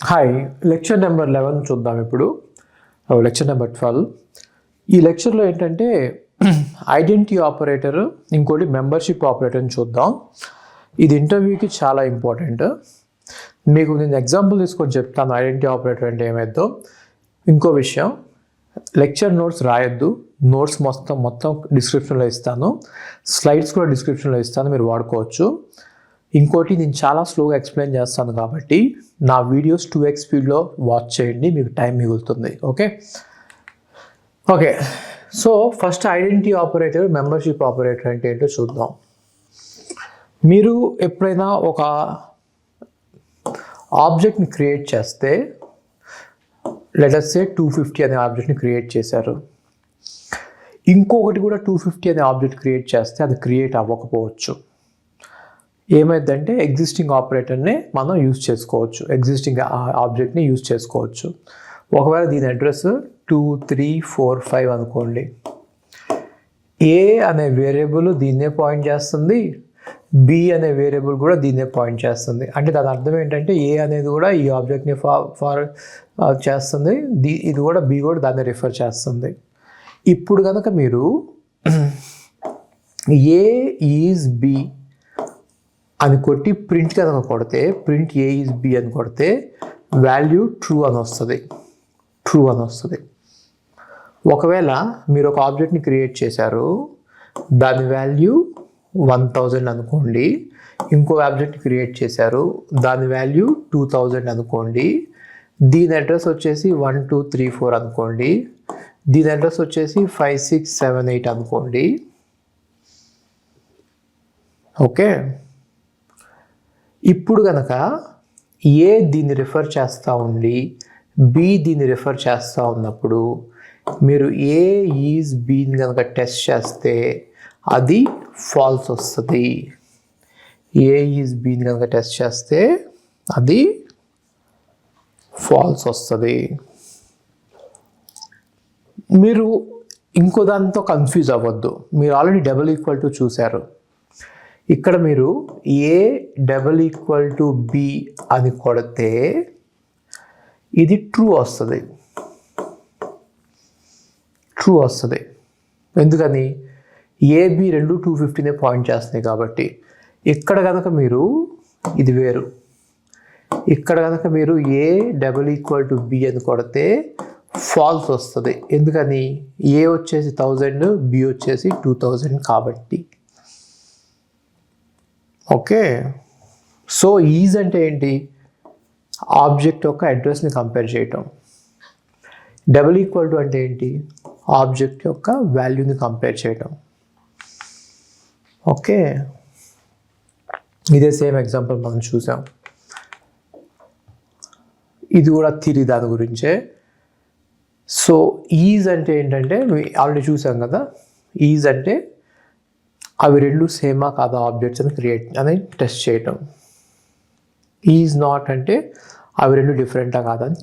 Hi, lecture number 11 చూద్దాం ఇప్పుడు. Lecture number 12. ఈ లెక్చర్లో ఏంటంటే ఐడెంటిటీ ఆపరేటర్, ఇంకోటి మెంబర్షిప్ ఆపరేటర్ని చూద్దాం. ఇది ఇంటర్వ్యూకి చాలా ఇంపార్టెంట్. మీకు నేను ఎగ్జాంపుల్ తీసుకొని చెప్తాను ఐడెంటిటీ ఆపరేటర్ అంటే ఏమైద్దో. ఇంకో విషయం, లెక్చర్ నోట్స్ రాయొద్దు. నోట్స్ మొత్తం డిస్క్రిప్షన్లో ఇస్తాను, స్లైడ్స్ కూడా డిస్క్రిప్షన్లో ఇస్తాను, మీరు వాడుకోవచ్చు. ఇంకోటి, నేను చాలా స్లోగా ఎక్స్ప్లెయిన్ చేస్తాను కాబట్టి నా వీడియోస్ 2x స్పీడ్లో వాచ్ చేయండి, మీకు టైం మిగులుతుంది. Okay. So first identity operator, membership operator అంటే ఏంటో చూద్దాం. మీరు ఎప్పుడైనా ఒక ఆబ్జెక్ట్ని క్రియేట్ చేస్తే, లెట్ అస్ సే 250 అనే ఆబ్జెక్ట్ని క్రియేట్ చేశారు. ఇంకొకటి కూడా 250 అనే ఆబ్జెక్ట్ క్రియేట్ చేస్తే అది క్రియేట్ అవ్వకపోవచ్చు. ఏమైందంటే ఎగ్జిస్టింగ్ ఆపరేటర్నే మనం యూజ్ చేసుకోవచ్చు, ఎగ్జిస్టింగ్ ఆబ్జెక్ట్ని యూజ్ చేసుకోవచ్చు. ఒకవేళ దీని అడ్రస్ 2, 3, 4, 5 అనుకోండి. ఏ అనే వేరియబుల్ దీన్నే పాయింట్ చేస్తుంది, బి అనే వేరియబుల్ కూడా దీన్నే పాయింట్ చేస్తుంది. అంటే దాని అర్థం ఏంటంటే ఏ అనేది కూడా ఈ ఆబ్జెక్ట్ని ఫార్ చేస్తుంది, ఇది కూడా బి కూడా దాన్ని రిఫర్ చేస్తుంది. ఇప్పుడు కనుక మీరు ఏ ఈజ్ బి అని కొట్టి ప్రింట్ కనుక కొడితే, ప్రింట్ ఏ ఈజ్ బి అని కొడితే వాల్యూ ట్రూ అని వస్తుంది. ఒకవేళ మీరు ఒక ఆబ్జెక్ట్ని క్రియేట్ చేశారు, దాని వాల్యూ 1000 అనుకోండి. ఇంకో ఆబ్జెక్ట్ని క్రియేట్ చేశారు, దాని వాల్యూ 2000 అనుకోండి. దీని అడ్రస్ వచ్చేసి 1, 2, 3, 4 అనుకోండి. దీని అడ్రస్ వచ్చేసి 5, 6, 7, 8 అనుకోండి. ఓకే. ఇప్పుడు కనుక ఏ దీన్ని రిఫర్ చేస్తూ ఉండి బి దీన్ని రిఫర్ చేస్తూ ఉన్నప్పుడు మీరు ఏ ఈజ్ బీని కనుక టెస్ట్ చేస్తే అది ఫాల్స్ వస్తుంది. ఏ ఈజ్ బీని కనుక టెస్ట్ చేస్తే అది ఫాల్స్ వస్తుంది. మీరు ఇంకో దాంతో కన్ఫ్యూజ్ అవ్వద్దు. మీరు ఆల్రెడీ డబుల్ ఈక్వల్ టు చూశారు. ఇక్కడ మీరు ఏ డబుల్ ఈక్వల్ టు బి అని కొడితే ఇది ట్రూ వస్తుంది. ఎందుకని? ఏబి రెండు 250నే పాయింట్ చేస్తున్నాయి కాబట్టి. ఇక్కడ కనుక మీరు, ఇది వేరు, ఇక్కడ కనుక మీరు ఏ డబుల్ ఈక్వల్ టు బి అని కొడితే ఫాల్స్ వస్తుంది. ఎందుకని? ఏ వచ్చేసి 1000, బి వచ్చేసి 2000 కాబట్టి. ఓకే. సో ఈజ్ అంటే ఏంటి? ఆబ్జెక్ట్ యొక్క అడ్రస్ని కంపేర్ చేయటం. డబుల్ ఈక్వల్ టు అంటే ఏంటి? ఆబ్జెక్ట్ యొక్క వాల్యూని కంపేర్ చేయటం. ఓకే. ఇదే సేమ్ ఎగ్జాంపుల్ మనం చూసాం. ఇది కూడా థియరీ దాని గురించే. సో ఈజ్ అంటే ఏంటంటే ఆల్రెడీ చూసాం కదా. ఈజ్ అంటే అవి రెండు సేమా కాదా ఆబ్జెక్ట్స్ అని అని టెస్ట్ చేయటం. ఈజ్ నాట్ అంటే అవి రెండు డిఫరెంటా కాదా అని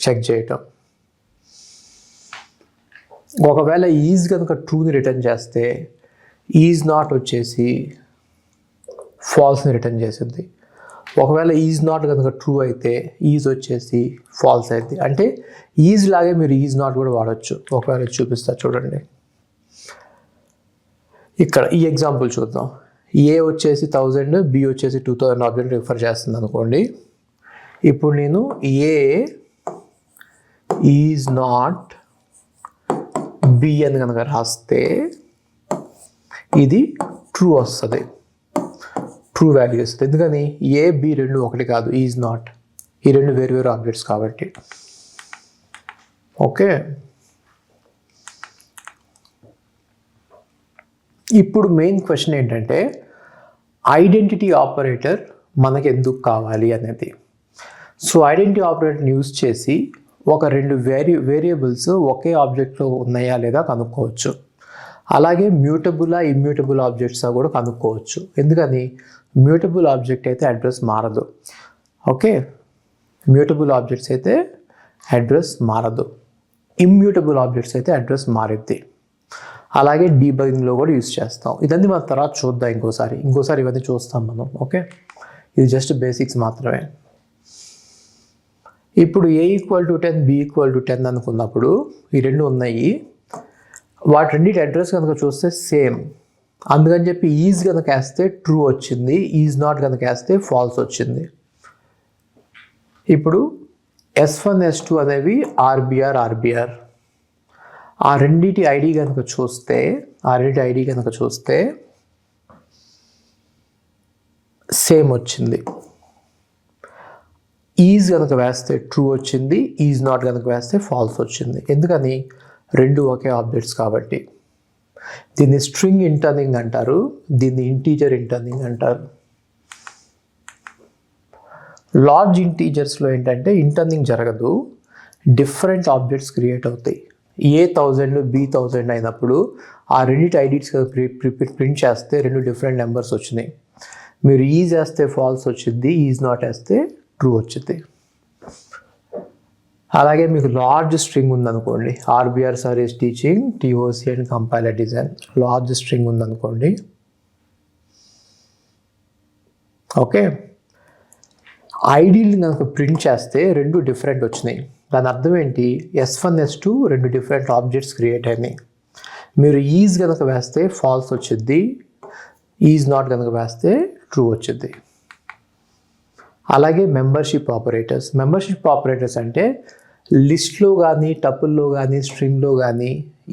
చెక్ చేయటం. ఒకవేళ ఈజ్ కనుక ట్రూని రిటర్న్ చేస్తే ఈజ్ నాట్ వచ్చేసి ఫాల్స్ని రిటర్న్ చేస్తుంది. ఒకవేళ ఈజ్ నాట్ కనుక ట్రూ అయితే ఈజ్ వచ్చేసి ఫాల్స్ అవుతుంది. అంటే ఈజ్ లాగే మీరు ఈజ్ నాట్ కూడా వాడచ్చు. ఒకవేళ చూపిస్తా చూడండి. ఇక్కడ ఈ ఎగ్జాంపుల్ చూద్దాం. ఏ వచ్చేసి 1000, బి వచ్చేసి 2000 ఆబ్జెక్ట్ రిఫర్ చేస్తుంది అనుకోండి. ఇప్పుడు నేను ఏ ఈజ్ నాట్ బి అని కనుక రాస్తే ఇది ట్రూ వస్తుంది, ట్రూ వాల్యూ వస్తుంది. ఎందుకని? ఏ బి రెండు ఒకటి కాదు, ఈజ్ నాట్. ఈ రెండు వేరు ఆబ్జెక్ట్స్ కాబట్టి. ఓకే. ఇప్పుడు మెయిన్ క్వశ్చన్ ఏంటంటే ఐడెంటిటీ ఆపరేటర్ మనకు ఎందుకు కావాలి అనేది. సో ఐడెంటిటీ ఆపరేటర్ని యూజ్ చేసి ఒక రెండు వేరియబుల్స్ ఒకే ఆబ్జెక్ట్లో ఉన్నాయా లేదా కనుక్కోవచ్చు. అలాగే మ్యూటబుల్ ఇమ్యూటబుల్ ఆబ్జెక్ట్స్ కూడా కనుక్కోవచ్చు. ఎందుకని? మ్యూటబుల్ ఆబ్జెక్ట్ అయితే అడ్రస్ మారదు. ఓకే. మ్యూటబుల్ ఆబ్జెక్ట్స్ అయితే అడ్రస్ మారదు, ఇమ్యూటబుల్ ఆబ్జెక్ట్స్ అయితే అడ్రస్ మారిద్ది. అలాగే డీబగింగ్లో కూడా యూజ్ చేస్తాం. ఇదన్నీ మన తర్వాత చూద్దాం. ఇంకోసారి ఇవన్నీ చూస్తాం మనం. ఓకే. ఇది జస్ట్ బేసిక్స్ మాత్రమే. ఇప్పుడు A = 10 B = 10 అనుకున్నప్పుడు ఈ రెండు ఉన్నాయి, వాటి రెండింటి అడ్రస్ కనుక చూస్తే సేమ్, అందుకని చెప్పి ఈజ్ కనుక వేస్తే ట్రూ వచ్చింది, ఈజ్ నాట్ కనుక వేస్తే ఫాల్స్ వచ్చింది. ఇప్పుడు S1 S2 అనేవి ఆర్బిఆర్. ఆ రెండింటి ఐడి కనుక చూస్తే సేమ్ వచ్చింది. ఈజ్ కనుక వేస్తే ట్రూ వచ్చింది, ఈజ్ నాట్ కనుక వేస్తే ఫాల్స్ వచ్చింది. ఎందుకని? రెండు ఒకే ఆబ్జెక్ట్స్ కాబట్టి. దీన్ని స్ట్రింగ్ ఇంటర్నింగ్ అంటారు, దీన్ని ఇంటీజర్ ఇంటర్నింగ్ అంటారు. లార్జ్ ఇంటీజర్స్లో ఏంటంటే ఇంటర్నింగ్ జరగదు, డిఫరెంట్ ఆబ్జెక్ట్స్ క్రియేట్ అవుతాయి. A1000 B1000 అయినప్పుడు ఆ రెండింటి ఐడీస్ ప్రింట్ చేస్తే రెండు డిఫరెంట్ నెంబర్స్ వచ్చినాయి. మీరు ఈజ్ వేస్తే ఫాల్స్ వచ్చింది, ఈజ్ నాట్ వేస్తే ట్రూ వచ్చింది. అలాగే మీకు లార్జ్ స్ట్రింగ్ ఉందనుకోండి, RBR sir is teaching TOC and compiler design. Large string ఉందనుకోండి, ఓకే, ఐడీని కనుక ప్రింట్ చేస్తే రెండు డిఫరెంట్ వచ్చినాయి. దాని అర్థం ఏంటి? S1 S2 రెండు డిఫరెంట్ ఆబ్జెక్ట్స్ క్రియేట్ అయినాయి. మీరు ఈజ్ కనుక వేస్తే ఫాల్స్ వచ్చింది, ఈజ్ నాట్ కనుక వేస్తే ట్రూ వచ్చింది. అలాగే మెంబర్షిప్ ఆపరేటర్స్ అంటే లిస్ట్లో కానీ టపుల్లో కానీ స్ట్రింగ్లో కానీ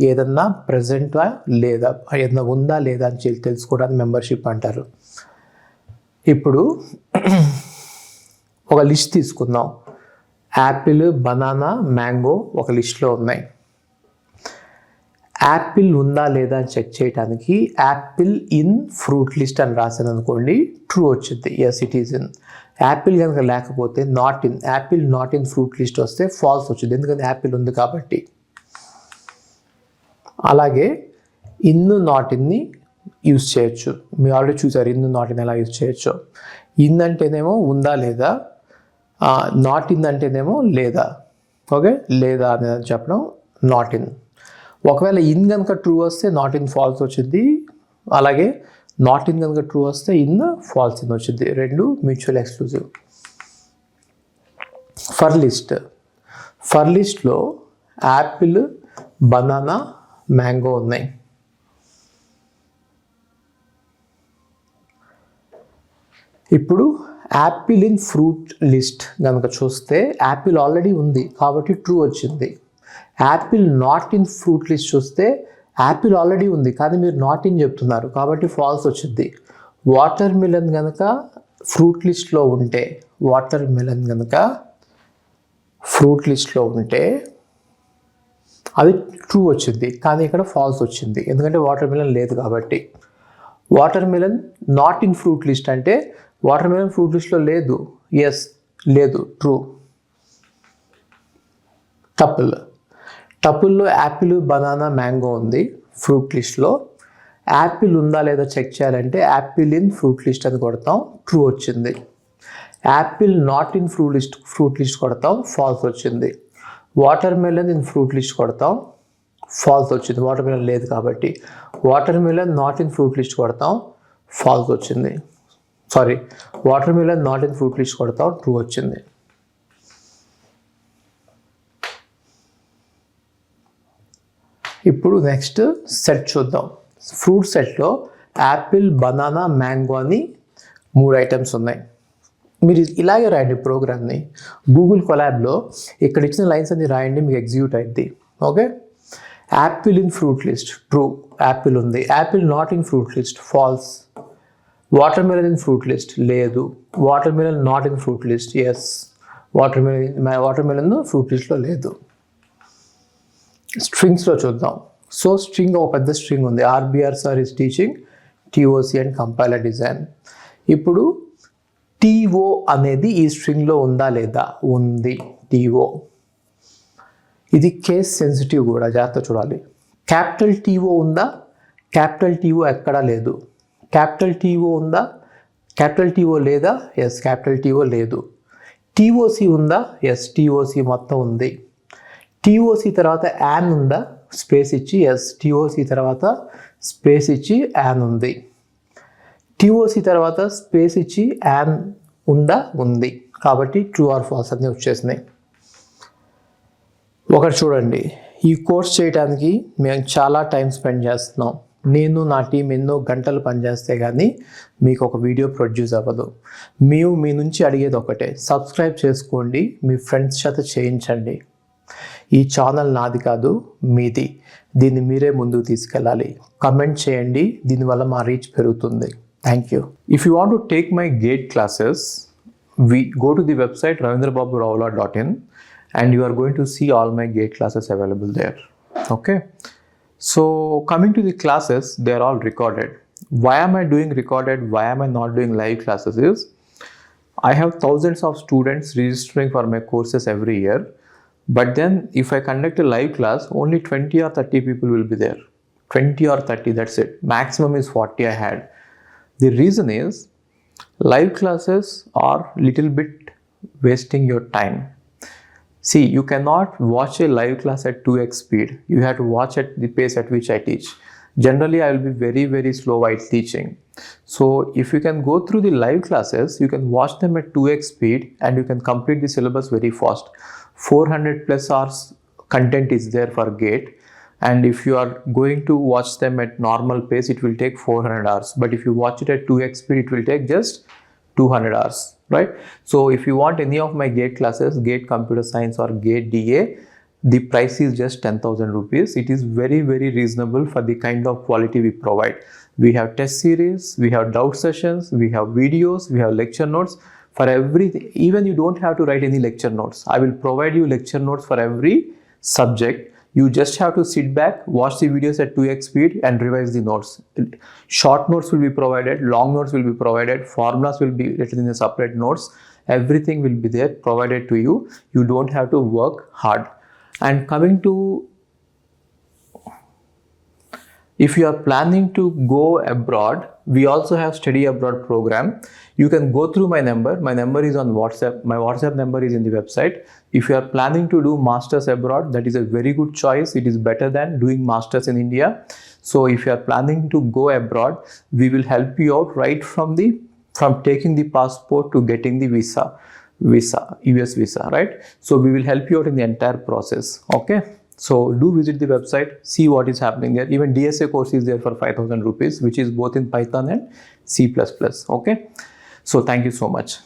ఏదన్నా ప్రజెంటా లేదా, ఏదన్నా ఉందా లేదా అని తెలుసుకోవడానికి మెంబర్షిప్ అంటారు. ఇప్పుడు ఒక లిస్ట్ తీసుకుందాం. యాపిల్, బనానా, మ్యాంగో ఒక లిస్ట్లో ఉన్నాయి. యాపిల్ ఉందా లేదా అని చెక్ చేయడానికి యాపిల్ ఇన్ ఫ్రూట్ లిస్ట్ అని రాశాను అనుకోండి, ట్రూ వచ్చింది, yes it is in. Apple కనుక లేకపోతే not in, apple not in fruit list వస్తే ఫాల్స్ వచ్చింది, ఎందుకంటే యాపిల్ ఉంది కాబట్టి. అలాగే ఇన్ నాట్ ఇన్ని యూజ్ చేయొచ్చు. మీరు ఆల్రెడీ చూసారు ఇన్ నాట్ ఇన్ ఎలా యూజ్ చేయొచ్చు. ఇన్ అంటేనేమో ఉందా లేదా, నాట్ ఇన్ అంటేనేమో లేదా. ఓకే, లేదా అనేది చెప్పడం నాట్ ఇన్. ఒకవేళ ఇన్ కనుక ట్రూ వస్తే నాట్ ఇన్ ఫాల్స్ వచ్చింది, అలాగే నాట్ ఇన్ కనుక ట్రూ వస్తే ఇన్ ఫాల్స్ ఇన్ వచ్చింది. రెండు మ్యూచువల్ ఎక్స్క్లూజివ్. ఫర్ లిస్ట్లో యాపిల్, బనానా, మ్యాంగో ఉన్నాయి. ఇప్పుడు యాపిల్ ఇన్ ఫ్రూట్ లిస్ట్ కనుక చూస్తే యాపిల్ ఆల్రెడీ ఉంది కాబట్టి ట్రూ వచ్చింది. Apple not in fruit list చూస్తే యాపిల్ ఆల్రెడీ ఉంది కానీ మీరు నాట్ ఇన్ చెప్తున్నారు కాబట్టి ఫాల్స్ వచ్చింది. వాటర్ మిలన్ కనుక ఫ్రూట్ లిస్ట్లో ఉంటే అది ట్రూ వచ్చింది కానీ ఇక్కడ ఫాల్స్ వచ్చింది, ఎందుకంటే వాటర్ మిలన్ లేదు కాబట్టి. Water melon not in fruit list అంటే వాటర్ మిలన్ ఫ్రూట్ లిస్ట్లో లేదు, ఎస్ లేదు, ట్రూ. టపుల్లో యాపిల్, బనానా, మ్యాంగో ఉంది ఫ్రూట్ లిస్ట్లో. యాపిల్ ఉందా లేదా చెక్ చేయాలంటే యాపిల్ ఇన్ ఫ్రూట్ లిస్ట్ అని కొడతాం, ట్రూ వచ్చింది. Apple not in fruit list కొడతాం, ఫాల్స్ వచ్చింది. Water melon in fruit list కొడతాం, ఫాల్స్ వచ్చింది, వాటర్ మెలన్ లేదు కాబట్టి. Water melon not in fruit list కొడతాం, ఫాల్స్ వచ్చింది. Water melon not in fruit list కొడతాం, ట్రూ వచ్చింది. ఇప్పుడు నెక్స్ట్ సెట్ చూద్దాం. ఫ్రూట్ సెట్లో యాపిల్, బనానా, మ్యాంగో అని 3 ఐటమ్స్ ఉన్నాయి. మీరు ఇలాగే రాయండి ప్రోగ్రామ్ని. గూగుల్ కొలాబ్లో ఇక్కడ ఇచ్చిన లైన్స్ అన్ని రాయండి, మీకు ఎగ్జిక్యూట్ అయింది. Okay, apple in fruit list true, apple ఉంది. Apple not in fruit list false. Watermelon in fruit list లేదు. Watermelon not in fruit list yes, watermelon fruit లిస్ట్లో లేదు. స్ట్రింగ్స్లో చూద్దాం. సో స్ట్రింగ్ ఒక పెద్ద string ఉంది, RBR sir is teaching TOC and compiler design. ఇప్పుడు TO అనేది ఈ స్ట్రింగ్లో ఉందా లేదా, ఉంది, TO. ఇది కేస్ సెన్సిటివ్ కూడా, జాగ్రత్త చూడాలి. క్యాపిటల్ TO ఉందా, క్యాపిటల్ TO ఎక్కడా లేదు. క్యాపిటల్ TO ఉందా, క్యాపిటల్ TO లేదా, ఎస్ క్యాపిటల్ TO లేదు. TOC ఉందా, ఎస్ TOC మొత్తం ఉంది. TOC తర్వాత యాన్ ఉందా, స్పేస్ ఇచ్చి ఎస్, TOC తర్వాత స్పేస్ ఇచ్చి యాన్ ఉంది. TOC తర్వాత స్పేస్ ఇచ్చి యాన్ ఉందా, ఉంది. కాబట్టి ట్రూ ఆర్ ఫాల్స్ అన్నీ వచ్చేసినాయి. ఒకటి చూడండి, ఈ కోర్స్ చేయడానికి మేము చాలా టైం స్పెండ్ చేస్తున్నాం. నేను నా టీం ఎన్నో గంటలు పనిచేస్తే కానీ మీకు ఒక వీడియో ప్రొడ్యూస్ అవ్వదు. మేము మీ నుంచి అడిగేది ఒకటే, సబ్స్క్రైబ్ చేసుకోండి, మీ ఫ్రెండ్స్ చేత చేయించండి. ఈ ఛానల్ నాది కాదు, మీది. దీన్ని మీరే ముందుకు తీసుకెళ్ళాలి. కమెంట్ చేయండి, దీనివల్ల మా రీచ్ పెరుగుతుంది. Thank you. If you want to take my gate classes, go to the website ravindrababurao.in and you are going to see all my gate classes available there. Okay, so coming to the classes, they are all recorded. Why am I doing recorded? Why am I not doing live classes? Is I have thousands of students registering for my courses every year, but then if I conduct a live class, only 20 or 30 people will be there. 20 or 30, that's it. Maximum is 40 I had. The reason is live classes are little bit wasting your time. See, you cannot watch a live class at 2x speed. You have to watch at the pace at which I teach. Generally, I will be very, very slow while teaching. So if you can go through the live classes, you can watch them at 2x speed and you can complete the syllabus very fast. 400 plus hours content is there for GATE. And if you are going to watch them at normal pace, it will take 400 hours. But if you watch it at 2x speed, it will take just 200 hours, right? So if you want any of my GATE classes, GATE Computer Science or GATE DA, the price is just 10,000 rupees. It is very, very reasonable for the kind of quality we provide. We have test series, we have doubt sessions, we have videos, we have lecture notes for everything. Even you don't have to write any lecture notes. I will provide you lecture notes for every subject. You just have to sit back, watch the videos at 2x speed and revise the notes. Short notes will be provided, long notes will be provided, formulas will be written in a separate notes. Everything will be there provided to you. You don't have to work hard. And coming to, if you are planning to go abroad, we also have study abroad program. You can go through my number. My number is on WhatsApp. My WhatsApp number is in the website. If you are planning to do masters abroad, that is a very good choice. It is better than doing masters in India. So if you are planning to go abroad, we will help you out right from taking the passport to getting the visa, US visa, right? So we will help you out in the entire process. Okay, so do visit the website, see what is happening there. Even DSA course is there for 5,000 rupees, which is both in Python and C++. Okay, so thank you so much.